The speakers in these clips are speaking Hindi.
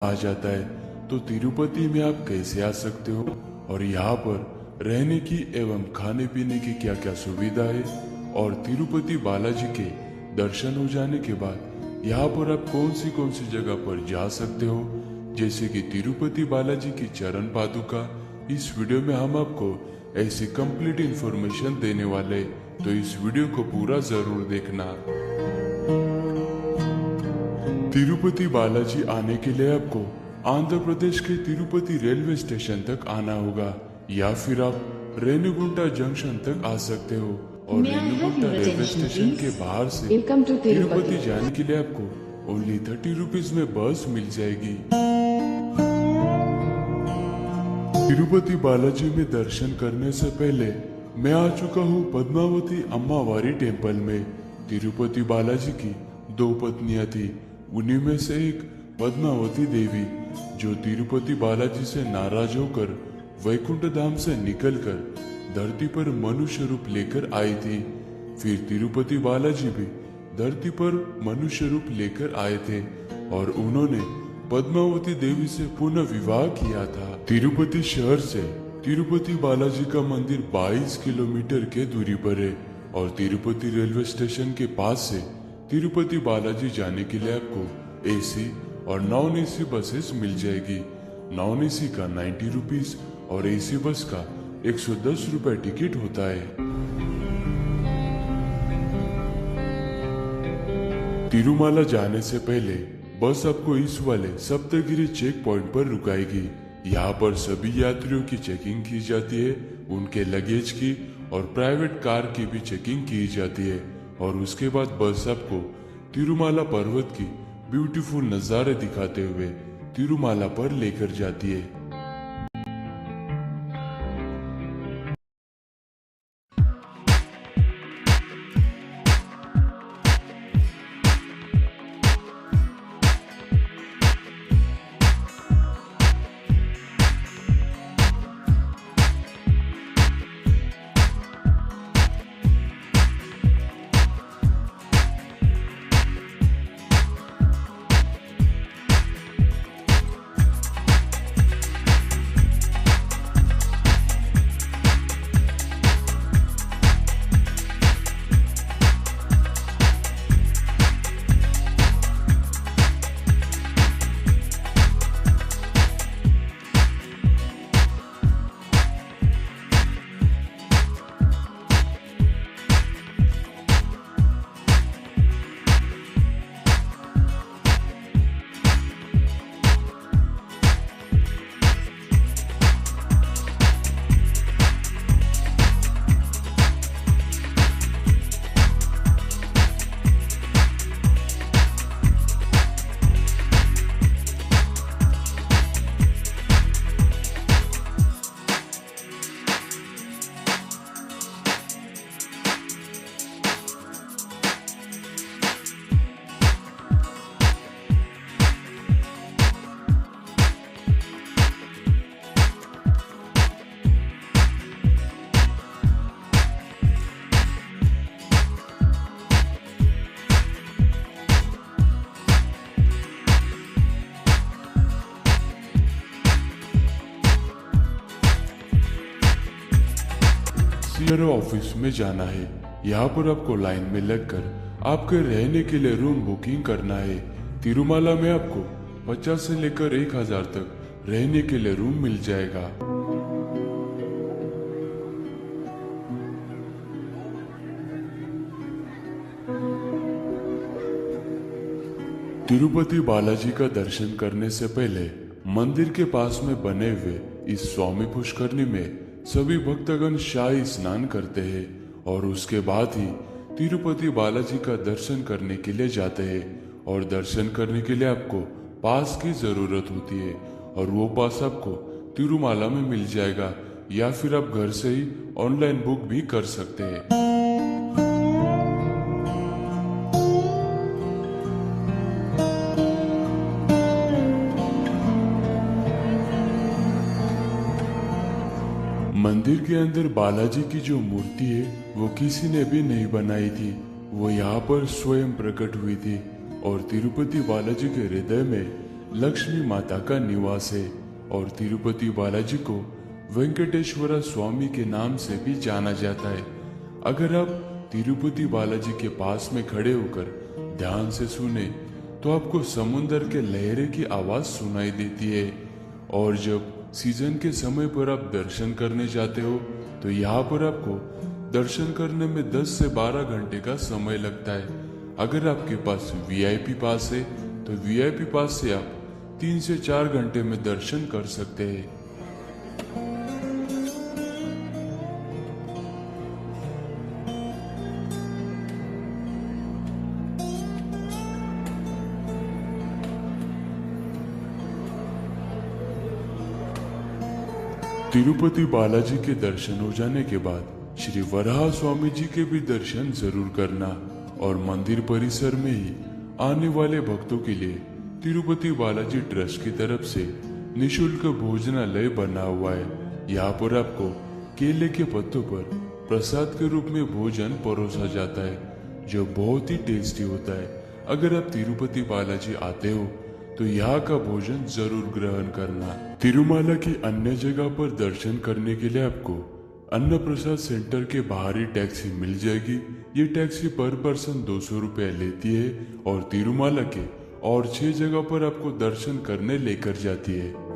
आ जाता है तो तिरुपति में आप कैसे आ सकते हो और यहाँ पर रहने की एवं खाने पीने की क्या क्या सुविधा है, और तिरुपति बालाजी के दर्शन हो जाने के बाद यहाँ पर आप कौन सी जगह पर जा सकते हो, जैसे कि तिरुपति बालाजी की चरण पादुका। इस वीडियो में हम आपको ऐसी कंप्लीट इंफॉर्मेशन देने वाले, तो इस वीडियो को पूरा जरूर देखना। तिरुपति बालाजी आने के लिए आपको आंध्र प्रदेश के तिरुपति रेलवे स्टेशन तक आना होगा, या फिर आप रेणुगुंटा जंक्शन तक आ सकते हो। और रेणुगुंटा रेलवे स्टेशन के बाहर से तिरुपति जाने के लिए आपको ओनली 30 रुपीज में बस मिल जाएगी। तिरुपति बालाजी में दर्शन करने से पहले मैं आ चुका हूँ पद्मावती अम्मावारी टेम्पल में। तिरुपति बालाजी की 2 पत्नियां थी, उन्हीं में से एक पद्मावती देवी, जो तिरुपति बालाजी से नाराज होकर वैकुंठ धाम से निकलकर धरती पर मनुष्य रूप लेकर आई थी। फिर तिरुपति बालाजी भी धरती पर मनुष्य रूप लेकर आए थे और उन्होंने पद्मावती देवी से पुनः विवाह किया था। तिरुपति शहर से तिरुपति बालाजी का मंदिर 22 किलोमीटर के दूरी पर है और तिरुपति रेलवे स्टेशन के पास से तिरुपति बालाजी जाने के लिए आपको एसी और नॉन एसी बसेस मिल जाएगी। नॉन एसी का 90 रुपीज और एसी बस का 110 रुपए टिकट होता है। तिरुमाला जाने से पहले बस आपको इस वाले सप्तगिरी चेक पॉइंट पर रुकाएगी। यहाँ पर सभी यात्रियों की चेकिंग की जाती है, उनके लगेज की और प्राइवेट कार की भी चेकिंग की जाती है। और उसके बाद बस आपको तिरुमाला पर्वत की ब्यूटीफुल नज़ारे दिखाते हुए तिरुमाला पर लेकर जाती है। सीआरओ ऑफिस में जाना है। यहाँ पर आपको लाइन में लगकर आपके रहने के लिए रूम बुकिंग करना है। तिरुमाला में आपको 50 से लेकर 1000 तक रहने के लिए रूम मिल जाएगा। तिरुपति बालाजी का दर्शन करने से पहले मंदिर के पास में बने हुए इस स्वामी पुष्करनी में सभी भक्तगण शाही स्नान करते हैं और उसके बाद ही तिरुपति बालाजी का दर्शन करने के लिए जाते हैं। और दर्शन करने के लिए आपको पास की जरूरत होती है और वो पास आपको तिरुमाला में मिल जाएगा, या फिर आप घर से ही ऑनलाइन बुक भी कर सकते हैं। मंदिर के अंदर बालाजी की जो मूर्ति है वो किसी ने भी नहीं बनाई थी, वो यहाँ पर स्वयं प्रकट हुई थी और तिरुपति बालाजी के हृदय में लक्ष्मी माता का निवास है और तिरुपति बालाजी को वेंकटेश्वरा स्वामी के नाम से भी जाना जाता है। अगर आप तिरुपति बालाजी के पास में खड़े होकर ध्यान से सुने तो आपको समुद्र के लहरे की आवाज सुनाई देती है। और जब सीजन के समय पर आप दर्शन करने जाते हो तो यहाँ पर आपको दर्शन करने में 10 से 12 घंटे का समय लगता है। अगर आपके पास वीआईपी पास है तो वीआईपी पास से आप 3 से 4 घंटे में दर्शन कर सकते हैं। तिरुपति बालाजी के दर्शन हो जाने के बाद श्री वराह स्वामी जी के भी दर्शन जरूर करना। और मंदिर परिसर में ही आने वाले भक्तों के लिए तिरुपति बालाजी ट्रस्ट की तरफ से निशुल्क भोजनालय बना हुआ है। यहाँ पर आपको केले के पत्तों पर प्रसाद के रूप में भोजन परोसा जाता है जो बहुत ही टेस्टी होता है। अगर आप तिरुपति बालाजी आते हो तो यहाँ का भोजन जरूर ग्रहण करना। तिरुमाला की अन्य जगह पर दर्शन करने के लिए आपको अन्न प्रसाद सेंटर के बाहर ही टैक्सी मिल जाएगी। ये टैक्सी पर पर्सन 200 रुपए लेती है और तिरुमाला के और 6 जगह पर आपको दर्शन करने लेकर जाती है।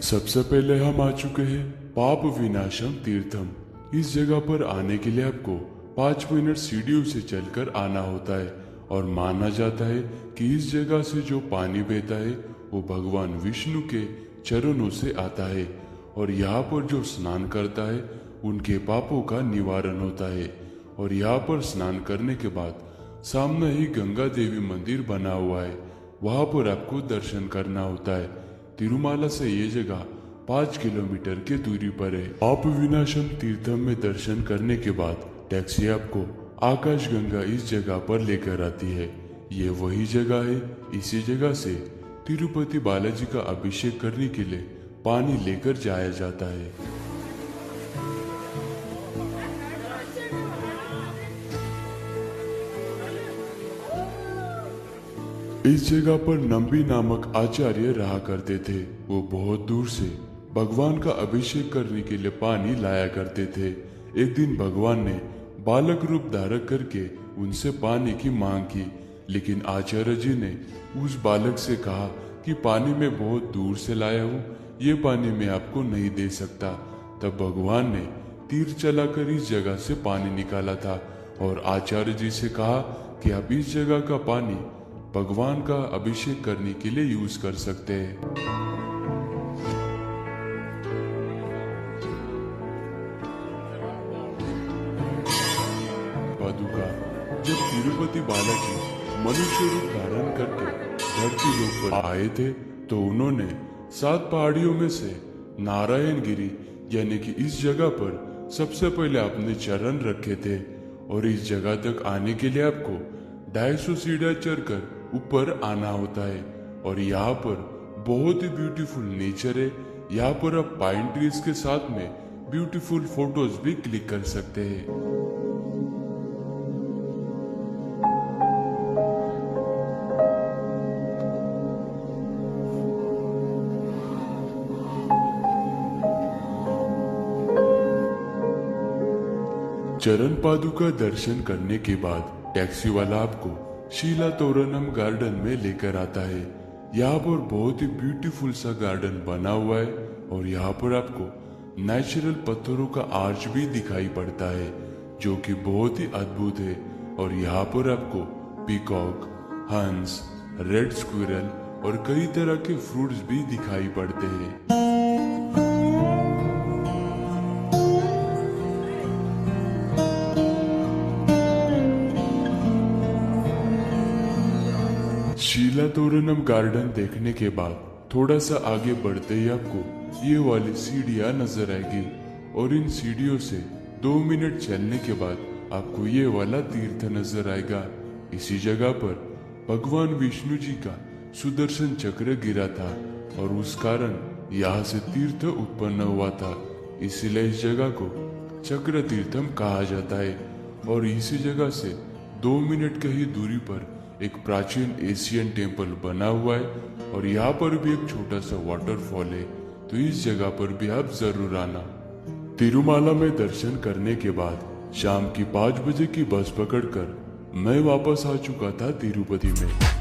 सबसे पहले हम आ चुके हैं पाप विनाशम तीर्थम। इस जगह पर आने के लिए आपको 5 मिनट सीढ़ियों से चलकर आना होता है और माना जाता है कि इस जगह से जो पानी बहता है वो भगवान विष्णु के चरणों से आता है और यहाँ पर जो स्नान करता है उनके पापों का निवारण होता है। और यहाँ पर स्नान करने के बाद सामने ही गंगा देवी मंदिर बना हुआ है, वहां पर आपको दर्शन करना होता है। तिरुमाला से ये जगह 5 किलोमीटर की दूरी पर है। पाप विनाशम तीर्थम में दर्शन करने के बाद टैक्सी आपको आकाश गंगा इस जगह पर लेकर आती है। ये वही जगह है। इसी जगह से तिरुपति बालाजी का अभिषेक करने के लिए पानी लेकर जाया जाता है। इस जगह पर नंबी नामक आचार्य रहा करते थे। वो बहुत दूर से भगवान का अभिषेक करने के लिए पानी लाया करते थे। एक दिन भगवान ने बालक रूप धारण करके उनसे पानी की मांग की, लेकिन आचार्य जी ने उस बालक से कहा कि पानी मैं बहुत दूर से लाया हूँ, ये पानी मैं आपको नहीं दे सकता। तब भगवान ने तीर चलाकर इस जगह से पानी निकाला था और आचार्य जी से कहा कि आप इस जगह का पानी भगवान का अभिषेक करने के लिए यूज कर सकते हैं। पादुका। जब तिरुपति बालाजी मनुष्य रूप धारण करके धरती लोक पर आए थे तो उन्होंने 7 पहाड़ियों में से नारायणगिरी यानी कि इस जगह पर सबसे पहले अपने चरण रखे थे। और इस जगह तक आने के लिए आपको 250 सीढ़ियां चढ़कर ऊपर आना होता है। और यहाँ पर बहुत ही ब्यूटीफुल नेचर है। यहाँ पर आप पाइन ट्रीज के साथ में ब्यूटीफुल फोटोज भी क्लिक कर सकते हैं। चरण पादुका दर्शन करने के बाद टैक्सी वाला आपको शीला तोरणम गार्डन में लेकर आता है। यहाँ पर बहुत ही ब्यूटीफुल सा गार्डन बना हुआ है और यहाँ पर आपको नेचुरल पत्थरों का आर्च भी दिखाई पड़ता है जो कि बहुत ही अद्भुत है। और यहाँ पर आपको पीकॉक, हंस, रेड स्क्विरल और कई तरह के फ्रूट्स भी दिखाई पड़ते हैं। शीला तोरणम गार्डन देखने के बाद थोड़ा सा आगे बढ़ते ही आपको ये वाली सीढ़ियां नजर आएगी और इन सीढ़ियों से 2 मिनट चलने के बाद आपको ये वाला तीर्थ नजर आएगा। इसी जगह पर भगवान विष्णु जी का सुदर्शन चक्र गिरा था और उस कारण यहाँ से तीर्थ उत्पन्न हुआ था। इसीलिए इस जगह को चक्र तीर्थम कहा जाता है। और इसी जगह से 2 मिनट की ही दूरी पर एक प्राचीन एशियन टेम्पल बना हुआ है और यहाँ पर भी एक छोटा सा वाटरफॉल है। तो इस जगह पर भी आप जरूर आना। तिरुमाला में दर्शन करने के बाद शाम की 5 बजे की बस पकड़कर मैं वापस आ चुका था तिरुपति में।